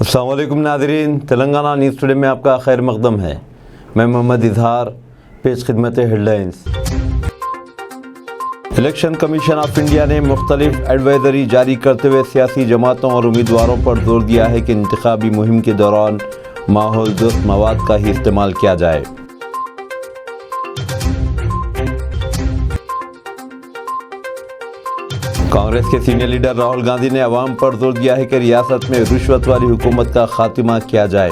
अस्सलाम वालेकुम नाज़रीन, तेलंगाना न्यूज़ टुडे में आपका खैर मकदम है। मैं मोहम्मद इजहार, पेश खिदमत headlines. Election commission of India ने मुख्तलिफ एडवाइजरी जारी करते हुए सियासी जमातों और उम्मीदवारों पर जोर दिया है कि इंतखाबी मुहिम के दौरान माहौल दोस्त मवाद का ही इस्तेमाल किया जाए। कांग्रेस के सीनियर लीडर राहुल गांधी ने अवाम पर जोर दिया है कि रियासत में रिश्वत वाली हुकूमत का खात्मा किया जाए।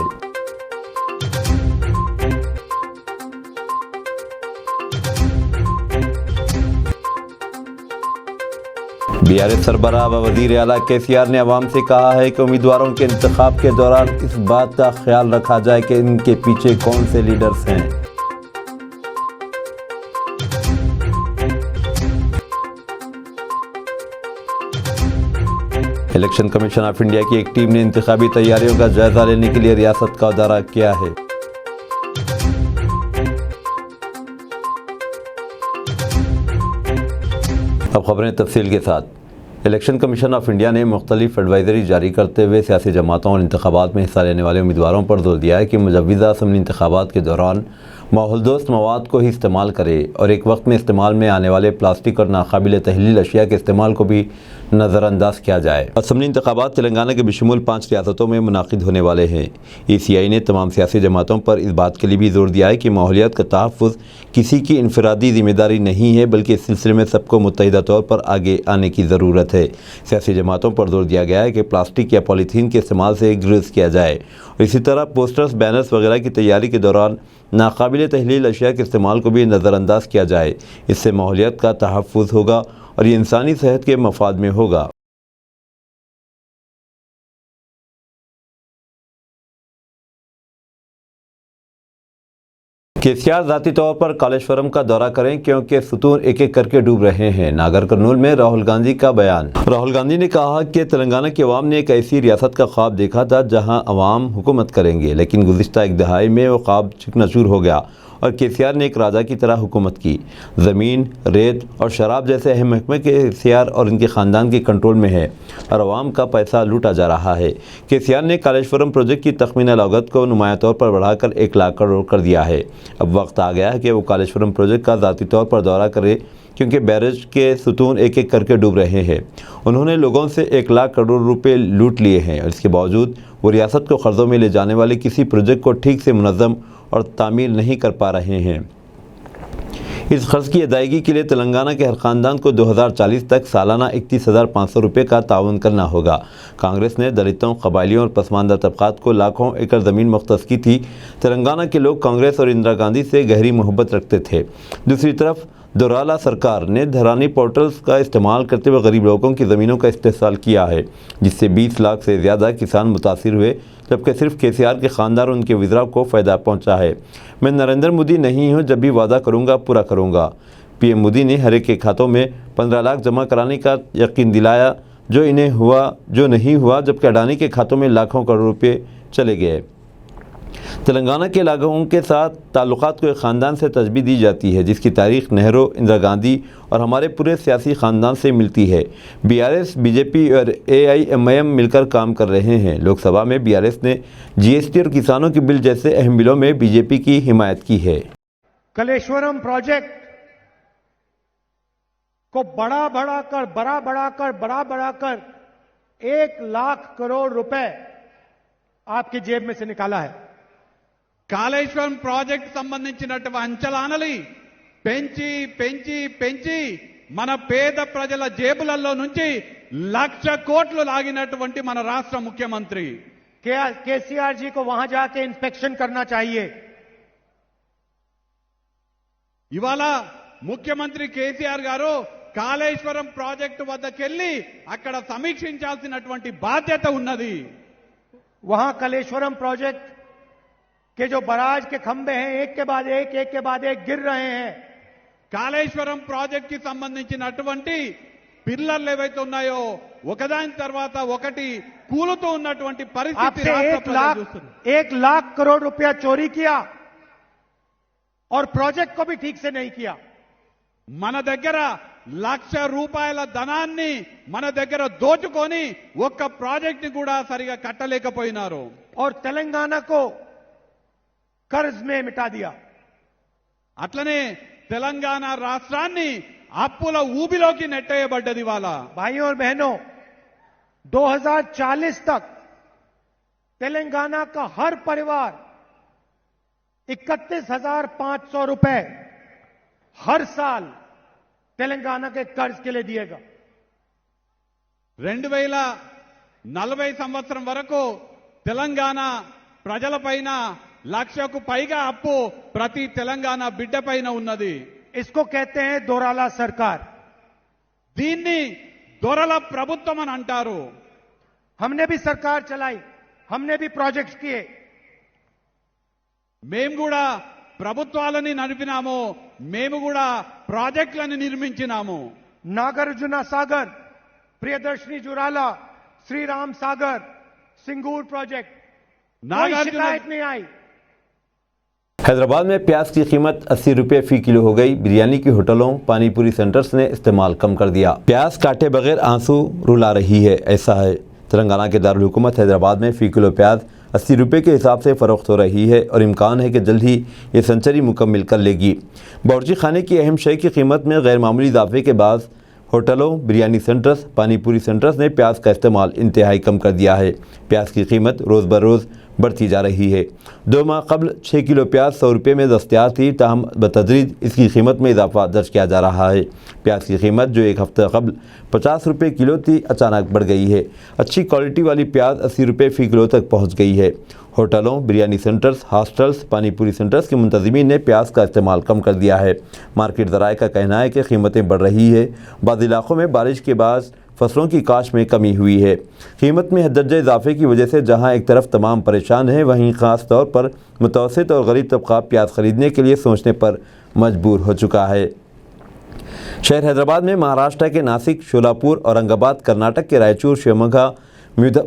बीआरएस सरबराह व वजीर आला केसीआर ने अवाम से कहा है कि उम्मीदवारों के इंतखाब के दौरान इस बात का ख्याल रखा जाए कि इनके पीछे कौन से लीडर्स हैं। इलेक्शन कमीशन ऑफ इंडिया की एक टीम ने इंतखाबी तैयारियों का जायजा लेने के लिए रियासत का दौरा किया है। अब खबरें तफसील के साथ। इलेक्शन कमीशन ऑफ इंडिया ने मुख्तलिफ एडवाइजरी जारी करते हुए सियासी जमातों और इंतखाबात में हिस्सा लेने वाले उम्मीदवारों पर जोर दिया है कि मुजव्विज़ा असम्बली इंतखाबात के दौरान माहौल दोस्त मवाद को ही इस्तेमाल करे और एक वक्त में इस्तेमाल में आने वाले प्लास्टिक और नाकाबिल तहलील अशिया के इस्तेमाल को भी नज़रअंदाज किया जाए। असम्बली इंतखाबात तेलंगाना के बशमूल 5 रियासतों में मुनाकिद होने वाले हैं। ECI ने तमाम सियासी जमातों पर इस बात के लिए भी जोर दिया है कि माहौलियात का तहफ़्फ़ुज़ किसी की इनफरादी जिम्मेदारी नहीं है, बल्कि इस सिलसिले में सबको मुत्तहिदा तौर पर आगे आने की ज़रूरत है। सियासी जमातों पर जोर दिया गया है कि प्लास्टिक या पॉलीथीन के इस्तेमाल से गुरेज किया जाए और इसी तरह पोस्टर्स, बैनर्स वगैरह की तैयारी के दौरान नाकाबिल तहलील अशिया के इस्तेमाल को भी नज़रअंदाज किया जाए। इससे माहौलियात का तहफ़्फ़ुज़ होगा और ये इंसानी सेहत के मफाद में होगा। केसीआर ज़ाती तौर पर कालेश्वरम का दौरा करें क्योंकि सुतून एक एक करके डूब रहे हैं। नागर कर्नूल में राहुल गांधी का बयान। राहुल गांधी ने कहा कि तेलंगाना की अवाम ने एक ऐसी रियासत का ख्वाब देखा था जहां अवाम हुकूमत करेंगे, लेकिन गुज़िश्ता एक दहाई में वो ख्वाब चकनाचूर हो गया और केसीआर ने एक राजा की तरह हुकूमत की। ज़मीन, रेत और शराब जैसे अहम महकमे केसीआर और इनके ख़ानदान के कंट्रोल में है और अवाम का पैसा लूटा जा रहा है। केसीआर ने कालेश्वरम प्रोजेक्ट की तखमीना लागत को नुमाया तौर पर बढ़ाकर 1 लाख करोड़ कर दिया है। अब वक्त आ गया है कि वो कालेश्वरम प्रोजेक्ट का ज़ाती तौर पर दौरा करे क्योंकि बैरेज के सुतून एक एक करके डूब रहे हैं। उन्होंने लोगों से 1 लाख करोड़ रुपए लूट लिए हैं और इसके बावजूद वो रियासत को कर्ज़ों में ले जाने वाले किसी प्रोजेक्ट को ठीक से मुनज़्ज़म और तामीर नहीं कर पा रहे हैं। इस खर्च की अदायगी के लिए तेलंगाना के हर ख़ानदान को 2040 तक सालाना 31,500 रुपये का ताउन करना होगा। कांग्रेस ने दलितों, कबायलियों और पसमानदा तबक़ात को लाखों एकड़ ज़मीन मुख्तस की थी। तेलंगाना के लोग कांग्रेस और इंदिरा गांधी से गहरी मोहब्बत रखते थे। दूसरी तरफ दोराला सरकार ने धरानी पोर्टल्स का इस्तेमाल करते हुए गरीब लोगों की ज़मीनों का इस्तेहसाल किया है, जिससे 20 लाख से ज़्यादा किसान मुतासिर हुए, जबकि सिर्फ केसीआर के ख़ानदार और उनके वज़रा को फ़ायदा पहुंचा है। मैं नरेंद्र मोदी नहीं हूं, जब भी वादा करूंगा पूरा करूंगा। PM मोदी ने हर एक के खातों में 15 लाख जमा कराने का यकीन दिलाया, जो इन्हें हुआ जो नहीं हुआ, जबकि अडानी के खातों में लाखों करोड़ रुपये चले गए। तेलंगाना के लोगों के साथ ताल्लुकात को एक ख़ानदान से तशबीह दी जाती है जिसकी तारीख़ नेहरू, इंदिरा गांधी और हमारे पूरे सियासी ख़ानदान से मिलती है। BRS, BJP और AIMIM मिलकर काम कर रहे हैं। लोकसभा में BRS ने GST और किसानों के बिल जैसे अहम बिलों में BJP की हिमायत की है। कालेश्वरम प्रोजेक्ट को बड़ा बढ़ाकर 1 लाख करोड़ रुपए आपकी जेब में से निकाला है। కాళేశ్వరం ప్రాజెక్ట్ సంబంధించినటువంటి అంచనాలని పెంచి మన పేద ప్రజల జేబులలో నుంచి 1,00,000 కోట్లు లాగినటువంటి మన రాష్ట్ర ముఖ్యమంత్రి केसीआर जी को वहां जाके इंस्पेक्शन करना चाहिए। ఇవాళ ముఖ్యమంత్రి కేసీఆర్ గారు కాళేశ్వరం ప్రాజెక్టు వద్దకెళ్లి అక్కడ సమీక్షించాల్సినటువంటి బాధ్యత ఉన్నది। वहां कालेश्वरम प्रोजेक्ट के जो बराज के खंभे हैं एक के बाद एक गिर रहे हैं। కాళేశ్వరం ప్రాజెక్ట్ కి సంబంధించినటువంటి పిల్లర్లు ఏవైతే ఉన్నాయో ఒకదాని తర్వాత ఒకటి కూలుతూ ఉన్నటువంటి పరిస్థితి రాష్ట్ర ప్రజలు చూస్తున్నారు। 1 लाख करोड़ रुपया चोरी किया और प्रोजेक्ट को भी ठीक से नहीं किया। మన దగ్గర లక్ష రూపాయల ధనాన్ని మన దగ్గర దోచుకొని ఒక్క ప్రాజెక్ట్ ని కూడా సరిగా కట్టలేకపోయినారు. और तेलंगाना को कर्ज में मिटा दिया. అట్లనే తెలంగాణ రాష్ట్రాన్ని అప్పుల ఊబిలోకి నెట్టేయబడ్డది వాళ్ళ. भाइयों और बहनों, 2040 तक तेलंगाना का हर परिवार 31,500 रुपए हर साल तेलंगाना के कर्ज के लिए दिएगा. 2040 సంవత్సరం వరకు తెలంగాణ ప్రజలపైన లక్షకు పైగా అప్పు ప్రతి తెలంగాణ బిడ్డ పైన ఉన్నది. इसको कहते हैं दोराला सरकार. దీన్ని దొరల ప్రభుత్వం అని అంటారు. हमने भी सरकार चलाई, हमने भी प्रोजेक्ट्स किए. మేము కూడా ప్రభుత్వాలని నడిపినాము, మేము కూడా ప్రాజెక్టులను నిర్మించినాము. नागार्जुना सागर, प्रियदर्शनी जुराला, श्री राम सागर, सिंगूर प्रोजेक्ट, कोई शिकायत नहीं आई. हैदराबाद में प्याज की कीमत 80 रुपये फी किलो हो गई। बिरयानी की होटलों, पानीपुरी सेंटर्स ने इस्तेमाल कम कर दिया। प्याज काटे बगैर आंसू रुला रही है, ऐसा है। तेलंगाना के दारुल हुकूमत हैदराबाद में फी किलो प्याज 80 रुपये के हिसाब से फ़रोख्त हो रही है और इम्कान है कि जल्द ही ये सेंचुरी मुकम्मल कर लेगी। बावर्ची खाने की अहम शय की कीमत में गैर मामूली इजाफे के बाद होटलों, बिरयानी सेंटर्स, पानीपुरी सेंटर्स ने प्याज का इस्तेमाल इंतहाई कम कर दिया है। प्याज की कीमत रोज़ बरोज़ बढ़ती जा रही है। 2 माह कबल 6 किलो प्याज 100 रुपये में दस्तयाब थी, ताहम बतदरीज इसकी कीमत में इजाफा दर्ज किया जा रहा है। प्याज की कीमत जो एक हफ्ता कबल 50 रुपये किलो थी, अचानक बढ़ गई है। अच्छी क्वालिटी वाली प्याज 80 रुपये फ़ी किलो तक पहुँच गई है। होटलों, biryani centres, hostels, panipuri centres के मुंतज़मीन ने प्याज का इस्तेमाल कम कर दिया है। मार्केट ज़राए का कहना है कि कीमतें बढ़ रही है। बाज़ इलाक़ों में बारिश के बाद फसलों की काश में कमी हुई है। कीमत में दर्जे इजाफे की वजह से जहां एक तरफ तमाम परेशान हैं, वहीं ख़ास तौर पर मुतवस्सित और गरीब तबका प्याज ख़रीदने के लिए सोचने पर मजबूर हो चुका है। शहर हैदराबाद में महाराष्ट्र के नासिक, शोलापुर, औरंगाबाद, कर्नाटक के रायचूर, शिवमोगा,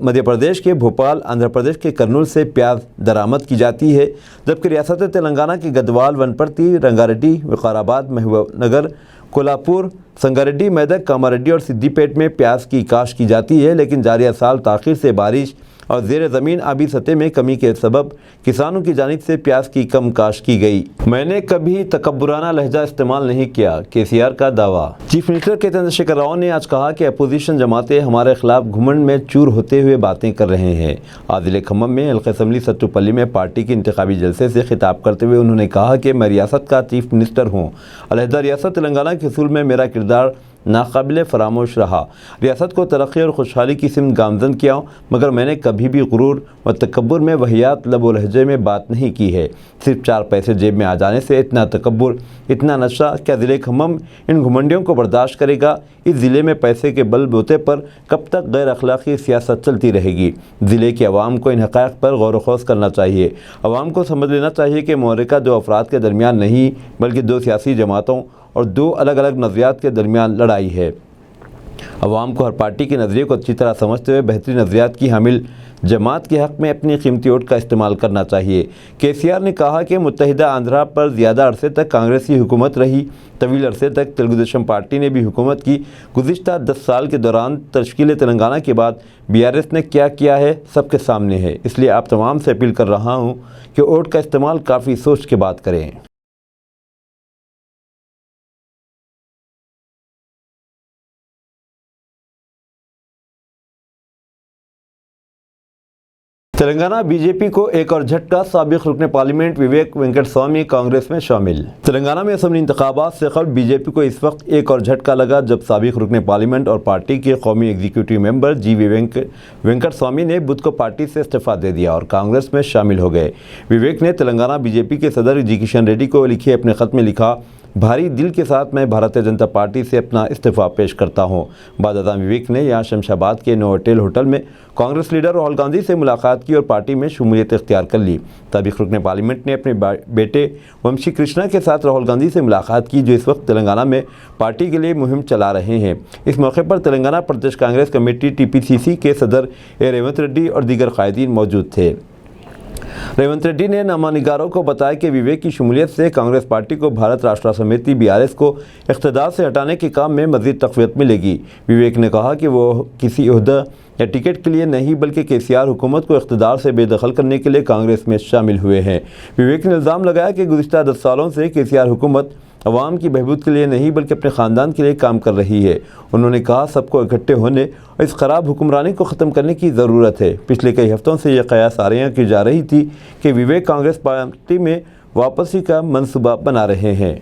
मध्य प्रदेश के भोपाल, आंध्र प्रदेश के कर्नूल से प्याज दरामद की जाती है, जबकि रियासत तेलंगाना के गदवाल, वनपर्ती, रंगारेड्डी, विकाराबाद, महबूबनगर, कोल्हापुर, संगारेड्डी, मेदक, कामारेड्डी और सिद्दीपेट में प्याज की काश्त की जाती है। लेकिन जारिया साल ताख़ीर से बारिश और ज़ेर ज़मीन आबी सतह में कमी के सबब किसानों की जानिब से प्याज की कम काश्त की गई। मैंने कभी तकब्बुराना लहजा इस्तेमाल नहीं किया, KCR का दावा। चीफ मिनिस्टर के चंद्रशेखर राव ने आज कहा कि अपोजिशन जमातें हमारे खिलाफ घुमंड में चूर होते हुए बातें कर रहे हैं। आज ज़िले खम्मम में हल्का असम्बली सत्तुपल्ली में पार्टी के इंतखाबी जलसे से खिताब करते हुए उन्होंने कहा कि मैं रियासत का चीफ मिनिस्टर हूँ। अलहदा रियासत तेलंगाना के उसूल में मेरा किरदार नाकाबिल फरामोश रहा। रियासत को तरक्की और खुशहाली की सिमत गामजन किया, मगर मैंने कभी भी गुरूर व तकब्बुर में वहियात लब व लहजे में बात नहीं की है। सिर्फ 4 पैसे जेब में आ जाने से इतना तकब्बुर, इतना नशा, क्या ज़िले खम्मम इन घुमंडियों को बर्दाश्त करेगा? इस ज़िले में पैसे के बलबूते पर कब तक गैर अखलाक़ी सियासत चलती रहेगी? ज़िले की आवाम को इन हक़ाइक़ पर गौर व ख़ौस करना चाहिए। आवाम को समझ लेना चाहिए कि मुहर्रिका 2 अफराद के दरमियान नहीं, बल्कि 2 सियासी जमातों और 2 अलग अलग नज़रियात के दरमियान लड़ाई है। अवाम को हर पार्टी के नज़रिए को अच्छी तरह समझते हुए बेहतरीन नज़रियात की हामिल जमात के हक़ में अपनी कीमती वोट का इस्तेमाल करना चाहिए। KCR ने कहा कि मुत्तहिदा आंध्रा पर ज़्यादा अरसे तक कांग्रेस की हुकूमत रही। तवील अरसे तक तेलुगुदेशम पार्टी ने भी हुकूमत की। गुज़िश्ता 10 साल के दौरान तश्कील तेलंगाना के बाद BRS ने क्या किया है सबके सामने है। इसलिए आप तमाम से अपील कर रहा हूँ कि वोट का इस्तेमाल काफ़ी सोच के बाद करें। तेलंगाना बीजेपी को एक और झटका, साबिक रुकने पार्लियामेंट विवेक वेंकट स्वामी कांग्रेस में शामिल। तेलंगाना में असम्बली इंतखाबात से कबल बीजेपी को इस वक्त एक और झटका लगा जब साबिक रुकने पार्लियामेंट और पार्टी के कौमी एग्जीक्यूटिव मेंबर GV वेंकट स्वामी ने बुध को पार्टी से इस्तीफा दे दिया और कांग्रेस में शामिल हो गए। विवेक ने तेलंगाना बीजेपी के सदर G किशन रेड्डी को लिखे अपने ख़त में लिखा, भारी दिल के साथ मैं भारतीय जनता पार्टी से अपना इस्तीफा पेश करता हूं। बाद विवेक ने यहां शमशाबाद के नोवोटेल होटल में कांग्रेस लीडर राहुल गांधी से मुलाकात की और पार्टी में शमूलियत इख्तियार कर ली। साबिक रुकने पार्लियामेंट ने अपने बेटे वंशी कृष्णा के साथ राहुल गांधी से मुलाकात की, जो इस वक्त तेलंगाना में पार्टी के लिए मुहिम चला रहे हैं। इस मौके पर तेलंगाना प्रदेश कांग्रेस कमेटी TPCC के सदर रेवंत रेड्डी और दीगर कायदीन मौजूद थे। रेवंत रेड्डी ने नामानिगारों को बताया कि विवेक की शमूलियत से कांग्रेस पार्टी को भारत राष्ट्र समिति BRS को इख्तिदार से हटाने के काम में मजीद तक़वियत मिलेगी। विवेक ने कहा कि वो किसी ओहदा या टिकट के लिए नहीं बल्कि KCR हुकूमत को इख्तिदार से बेदखल करने के लिए कांग्रेस में शामिल हुए हैं। विवेक ने इल्ज़ाम लगाया कि गुज़िश्ता 10 सालों से KCR हुकूमत अवाम की बहबूद के लिए नहीं बल्कि अपने ख़ानदान के लिए काम कर रही है। उन्होंने कहा सबको इकट्ठे होने और इस ख़राब हुक्मरानी को ख़त्म करने की ज़रूरत है। पिछले कई हफ्तों से यह कयास आरियाँ की जा रही थी कि विवेक कांग्रेस पार्टी में वापसी का मंसूबा बना रहे हैं।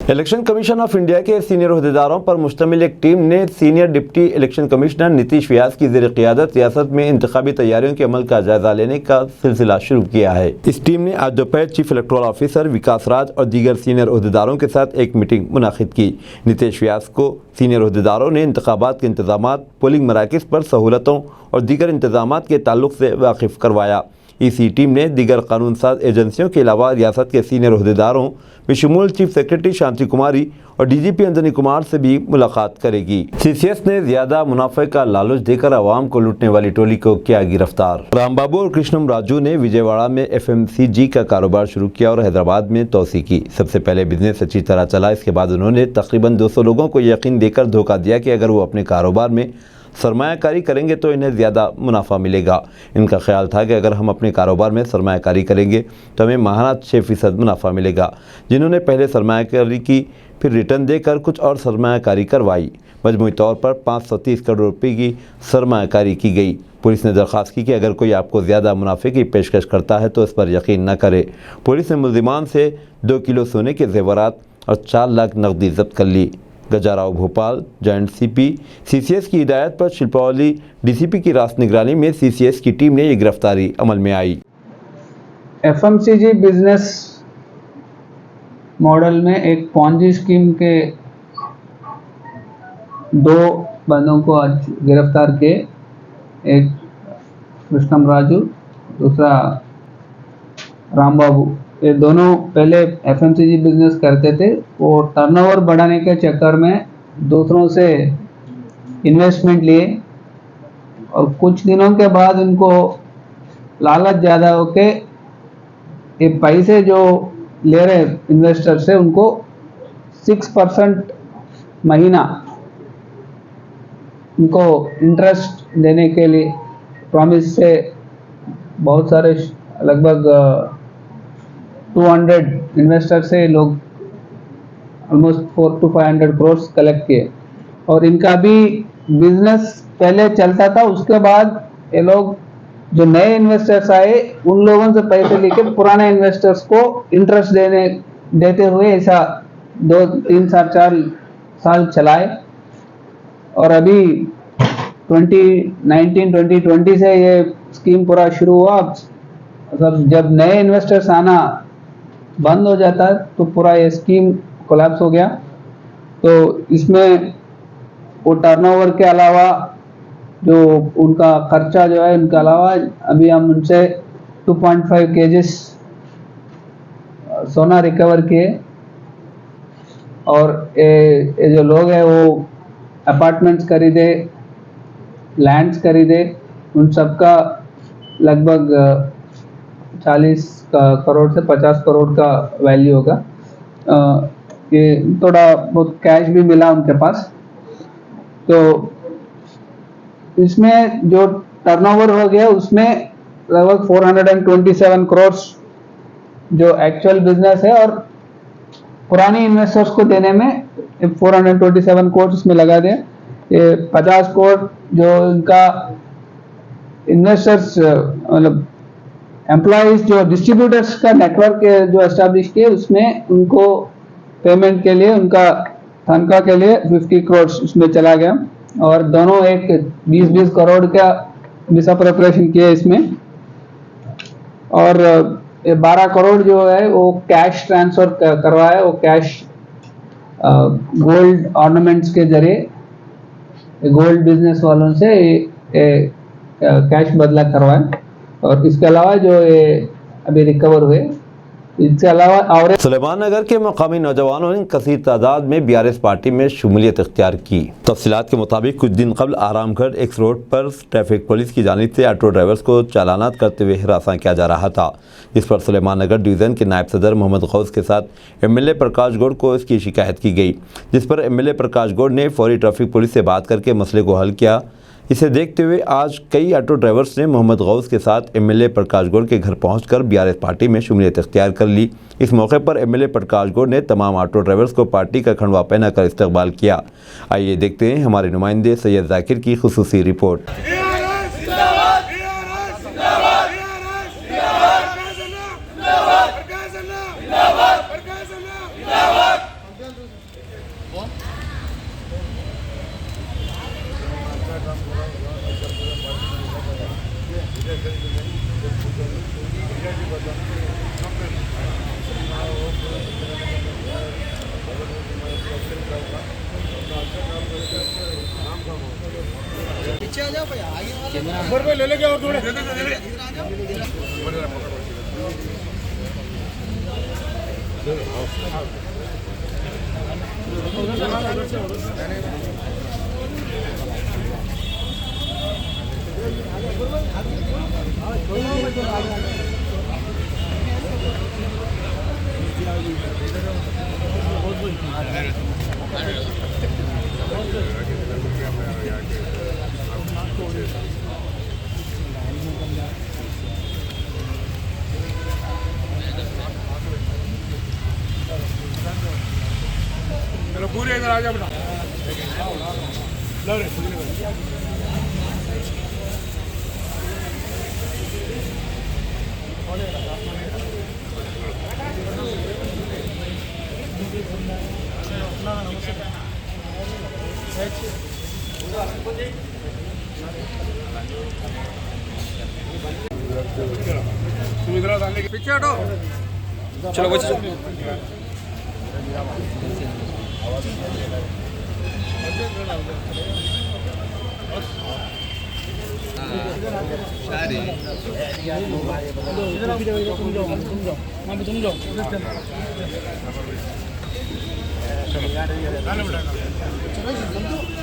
इलेक्शन कमीशन ऑफ इंडिया के सीनियर अहदेदारों पर मुश्तमिल एक टीम ने senior deputy election commissioner Nitish Vyas की ज़ेर क़ियादत रियासत में इंतखाबी तैयारियों के अमल का जायजा लेने का सिलसिला शुरू किया है। इस टीम ने आज दोपहर चीफ इलेक्टोरल ऑफिसर विकास राज और दीगर सीनियर अहदेदारों के साथ एक मीटिंग मुनाकिद की। नीतीश व्यास को सीनियर अहदेदारों ने इंतखाबात के इंतजामात, पोलिंग मराकज़ पर सहूलतों और दीगर इंतजामात के ताल्लुक से वाकिफ़ करवाया। इसी टीम ने दीगर कानून साज एजेंसियों के अलावा रियासत के सीनियर अहदेदारों बशमूल चीफ सेक्रेटरी शांति कुमारी और DGP अंजनी कुमार से भी मुलाकात करेगी। CCS ने ज्यादा मुनाफे का लालच देकर आवाम को लूटने वाली टोली को किया गिरफ्तार। रामबाबू और कृष्णम राजू ने विजयवाड़ा में FMCG का कारोबार शुरू किया और हैदराबाद में तोसी की। सबसे पहले बिजनेस अच्छी तरह चला, इसके बाद उन्होंने तकरीबन 200 लोगों को यकीन देकर धोखा दिया कि अगर वो अपने कारोबार में सरमायाकारी करेंगे तो इन्हें ज़्यादा मुनाफा मिलेगा। इनका ख्याल था कि अगर हम अपने कारोबार में सरमायाकारी करेंगे तो हमें माहाना 6% मुनाफा मिलेगा। जिन्होंने पहले सरमायाकारी की, फिर रिटर्न देकर कुछ और सरमायाकारी करवाई। मजमूई तौर पर 530 करोड़ रुपये की सरमायाकारी की गई। पुलिस ने दरख्वास्त की कि अगर कोई आपको ज़्यादा मुनाफे की पेशकश करता है तो इस पर यकीन न करे। पुलिस ने मुल्ज़िमान से 2 किलो सोने के जेवरात और 4 लाख नकदी जब्त कर ली। गजाराव भोपाल जॉइंट CP CCS की हिदायत पर शिल्पावली DCP की रास्त निगरानी में CCS की टीम ने ये गिरफ्तारी अमल में आई। FMCG बिजनेस मॉडल में एक पॉन्जी स्कीम के 2 बंदों को आज गिरफ्तार किए। एक कृष्णम राजू, दूसरा रामबाबू। ये दोनों पहले FMCG बिजनेस करते थे। वो टर्नओवर बढ़ाने के चक्कर में दूसरों से इन्वेस्टमेंट लिए और कुछ दिनों के बाद उनको लालच ज़्यादा होके ये पैसे जो ले रहे इन्वेस्टर से उनको 6% महीना उनको इंटरेस्ट देने के लिए प्रॉमिस से बहुत सारे लगभग 200 इन्वेस्टर से लोग ऑलमोस्ट 400 to 500 करोड़ कलेक्ट किए। और इनका भी बिजनेस पहले चलता था, उसके बाद ये लोग जो नए इन्वेस्टर्स आए उन लोगों से पैसे लेकर पुराने इन्वेस्टर्स को इंटरेस्ट देते हुए ऐसा 2, 3, 4 साल चलाए। और अभी 2019-2020 से ये स्कीम पूरा शुरू हुआ। मतलब जब नए इन्वेस्टर्स आना बंद हो जाता है तो पूरा ये स्कीम कोलैप्स हो गया। तो इसमें वो टर्नओवर के अलावा जो उनका खर्चा जो है, उनके अलावा अभी हम उनसे 2.5 kg सोना रिकवर किए। और ये जो लोग हैं वो अपार्टमेंट्स खरीदे, लैंड्स खरीदे, उन सबका लगभग 40 करोड़ से 50 करोड़ का वैल्यू होगा। ये थोड़ा बहुत कैश भी मिला उनके पास। तो इसमें जो टर्नओवर हो गया उसमें लगभग 427 करोड़ जो एक्चुअल बिजनेस है और पुराने इन्वेस्टर्स को देने में 427 करोड़ उसमें लगा दिया। ये 50 करोड़ जो इनका इन्वेस्टर्स मतलब एम्प्लॉइज जो डिस्ट्रीब्यूटर्स का नेटवर्क जो एस्टैब्लिश किए उसमें उनको पेमेंट के लिए, उनका तनख्वाह के लिए 50 करोड़ उसमें चला गया। और दोनों एक 20-20 करोड़ का मिसअप्रोप्रिएशन किए इसमें। और 12 करोड़ जो है वो कैश ट्रांसफर करवाया। वो कैश गोल्ड ऑर्नामेंट्स के जरिए गोल्ड बिजनेस वालों से कैश बदला करवाया। और इसके अलावा जो ये अभी रिकवर हुए इसके अलावा और सुलेमान नगर के मकामी नौजवानों ने कसीर तादाद में बीआरएस पार्टी में शमूलियत इख्तियार की। तफसीलात के मुताबिक कुछ दिन कबल आरामगढ़ एक्स रोड पर ट्रैफिक पुलिस की जानिब से ऑटो ड्राइवर्स को चालानात करते हुए हिरासा किया जा रहा था, जिस पर सुलेमान नगर डिवीज़न के नायब सदर मोहम्मद गौस के साथ एमएलए प्रकाश गौड़ को इसकी शिकायत की गई, जिस पर एमएलए प्रकाश गौड़ ने फौरी ट्रैफिक पुलिस से बात करके मसले को हल किया। इसे देखते हुए आज कई ऑटो ड्राइवर्स ने मोहम्मद गौस के साथ एमएलए प्रकाश गौड़ के घर पहुंचकर बीआरएस पार्टी में शमूलियत इख्तियार कर ली। इस मौके पर एमएलए प्रकाश गौड़ ने तमाम ऑटो ड्राइवर्स को पार्टी का खंडवा पहनाकर इस्तकबाल किया। आइए देखते हैं हमारे नुमाइंदे सैयद जाकिर की खुसूसी रिपोर्ट। ले लेके और थोड़े चलो पूरे इधर आ जा बेटा। पीछे हटो। चलो बच्चों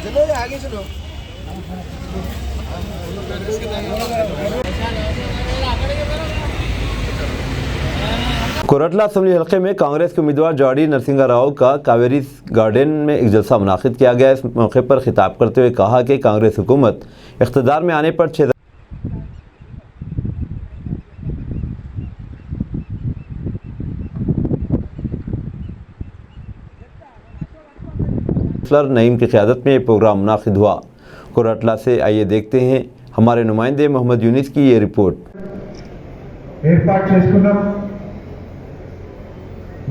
चलो आगे चलो। कोरटला असेंबली हल्के में कांग्रेस के उम्मीदवार जॉडी नरसिंहा राव का कावेरी गार्डन में एक जलसा मुनाकिद किया गया। इस मौके पर खिताब करते हुए कहा कि कांग्रेस हुकूमत इख्तिदार में आने पर 6 नईम की क़यादत में प्रोग्राम मुनाकिद हुआ। कोरटला से आइए देखते हैं हमारे नुमाइंदे मोहम्मद यूनिस की ये रिपोर्ट।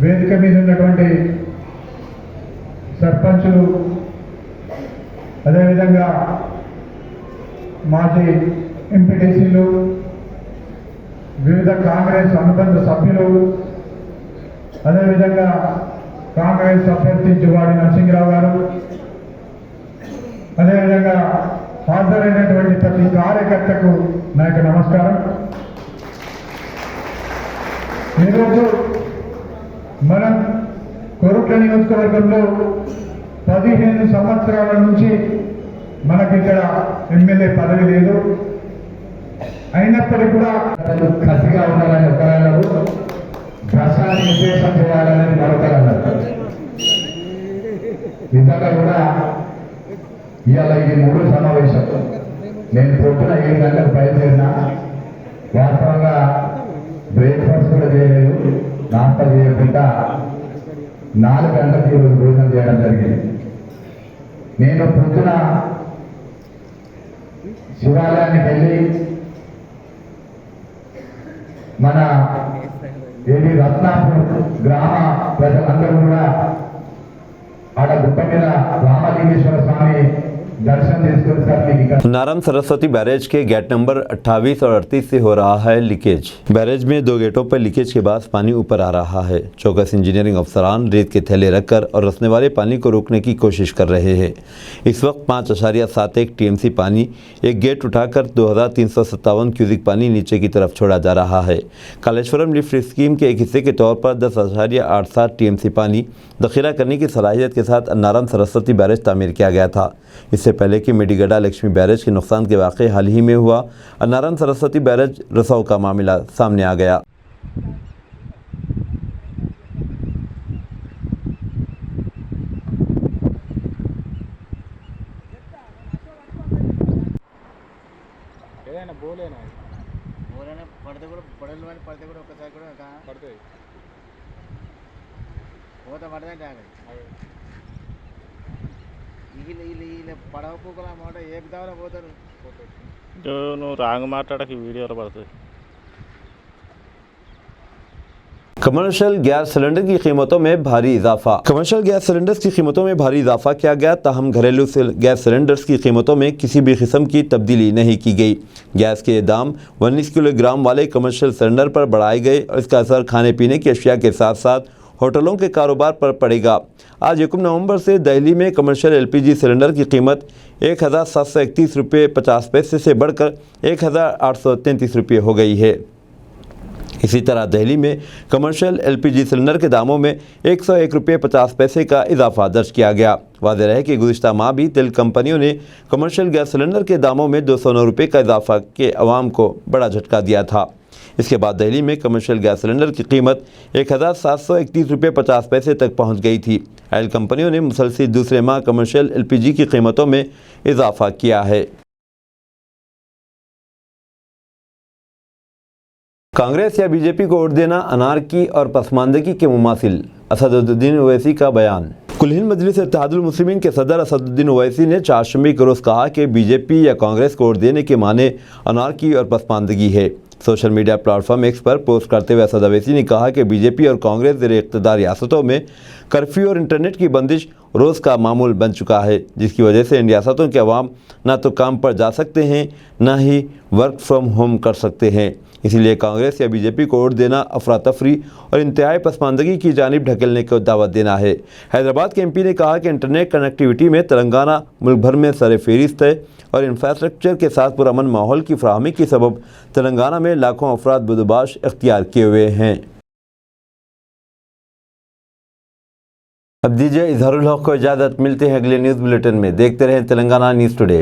వేదిక మీద ఉన్నటువంటి సర్పంచులు, అదేవిధంగా మాజీ ఎంపీటీసీలు, వివిధ కాంగ్రెస్ అనుబంధ సభ్యులు, అదేవిధంగా కాంగ్రెస్ అభ్యర్థి జువాడి నరసింహరావు గారు, అదేవిధంగా హాజరైనటువంటి ప్రతి కార్యకర్తకు నా యొక్క నమస్కారం। ఈరోజు మనం కొరుట్ల నియోజకవర్గంలో 15 సంవత్సరాల నుంచి మనకి ఇక్కడ ఎమ్మెల్యే పదవి లేదు, అయినప్పటికీ కూడా కసిగా ఉండాలని ఒకరన్నారు, ప్రసాద్ విశేషం చేయాలని మరొకరన్నారు। నిజంగా కూడా ఇవాళ ఇది 3 సమావేశం। నేను పొద్దున 7 గంటలకు బయలుదేరినా, వాస్తవంగా బ్రేక్ఫాస్ట్ కూడా చేయలేదు, నాస్తా చేయకుండా 4 గంటలకు ఈరోజు భోజనం చేయడం జరిగింది। నేను పొద్దున శివాలయానికి వెళ్ళి మన ఏది రత్నాపూర్ గ్రామ ప్రజలందరూ కూడా ఆడ గుట్ట మీద రామలింగేశ్వర స్వామి దర్శనం చేసుకొని సార్ మీకు ఇక్కడ नारम सरस्वती बैरेज के गेट नंबर 28 और 38 से हो रहा है लीकेज। बैरेज में 2 गेटों पर लीकेज के बाद पानी ऊपर आ रहा है। चौकस इंजीनियरिंग अफसरान रेत के थैले रखकर और रसने वाले पानी को रोकने की कोशिश कर रहे हैं। इस वक्त 5.71 टीएमसी पानी एक गेट उठाकर 2357 क्यूसिक पानी नीचे की तरफ छोड़ा जा रहा है। कालेश्वरम लिफ्ट स्कीम के एक हिस्से के तौर पर 10.87 टीएमसी पानी दखीरा करने की सलाहियत के साथ नारम सरस्वती बैरेज तामीर किया गया था। इससे पहले कि मेडीगड्डा लक्ष्मी बैरेज के नुकसान के वाक़े हाल ही में हुआ, नारम सरस्वती बैरेज रसाव का मामला सामने आ गया। నువ్వు రాంగ్ మాట్లాడక వీడియోలో పడుతుంది। कमर्शियल गैस सिलेंडर की कीमतों में भारी इजाफा। कमर्शियल गैस सिलेंडर्स की कीमतों में भारी इजाफा किया गया, ताहम घरेलू गैस सिलेंडर्स की कीमतों में किसी भी किस्म की तब्दीली नहीं की गई। गैस के दाम 19 किलोग्राम वाले कमर्शियल सिलेंडर पर बढ़ाए गए और इसका असर खाने पीने की अशिया के साथ साथ होटलों के कारोबार पर पड़ेगा। आज 1 नवंबर से दिल्ली में कमर्शियल एलपीजी सिलेंडर की कीमत 1731 रुपये 50 पैसे से बढ़कर 1833 रुपये हो गई है। इसी तरह दिल्ली में कमर्शियल एलपीजी सिलेंडर के दामों में 101 रुपये 50 पैसे का इजाफा दर्ज किया गया। वाज़ेह है कि गुज़िश्ता माह भी तेल कंपनियों ने कमर्शियल गैस सिलेंडर के दामों में 209 रुपये का इजाफा के अवाम को बड़ा झटका दिया था। इसके बाद दिल्ली में कमर्शियल गैस सिलेंडर की कीमत 1731 रुपये 50 पैसे तक पहुंच गई थी। ऑयल कंपनियों ने मुसलसिल दूसरे माह कमर्शियल एलपीजी की कीमतों में इजाफा किया है। कांग्रेस या बीजेपी को वोट देना अनारकी और पसमानदगी के मुमासिल, असदुद्दीन ओवैसी का बयान। कुल हिंद मजलिस इत्तेहादुल मुस्लिमीन के सदर असदुद्दीन ओवैसी ने चारशंबे के रोज़ कहा कि बीजेपी या कांग्रेस को वोट देने के माने अनारकी और पसमानदगी है। सोशल मीडिया प्लेटफॉर्म एक्स पर पोस्ट करते हुए असद ओवैसी ने कहा कि बीजेपी और कांग्रेस ज़ेर इक़्तिदार रियासतों में कर्फ्यू और इंटरनेट की बंदिश रोज़ का मामूल बन चुका है, जिसकी वजह से इन रियासतों के अवाम ना तो काम पर जा सकते हैं ना ही वर्क फ्रॉम होम कर सकते हैं। इसीलिए कांग्रेस या बीजेपी को वोट देना अफरा तफरी और इंतहाई पसमानदगी की जानिब ढकेलने को दावत देना है। हैदराबाद के एमपी ने कहा कि इंटरनेट कनेक्टिविटी में तेलंगाना मुल्क भर में सर फहरिस्त है और इंफ्रास्ट्रक्चर के साथ पुरअमन माहौल की फराहमी के सबब तेलंगाना में लाखों अफराद बदोबाश इख्तियार किए हुए हैं। अब दीजिए इजहारुल हक को इजाज़त, मिलते हैं अगले न्यूज़ बुलेटिन में। देखते रहें तेलंगाना न्यूज़ टुडे।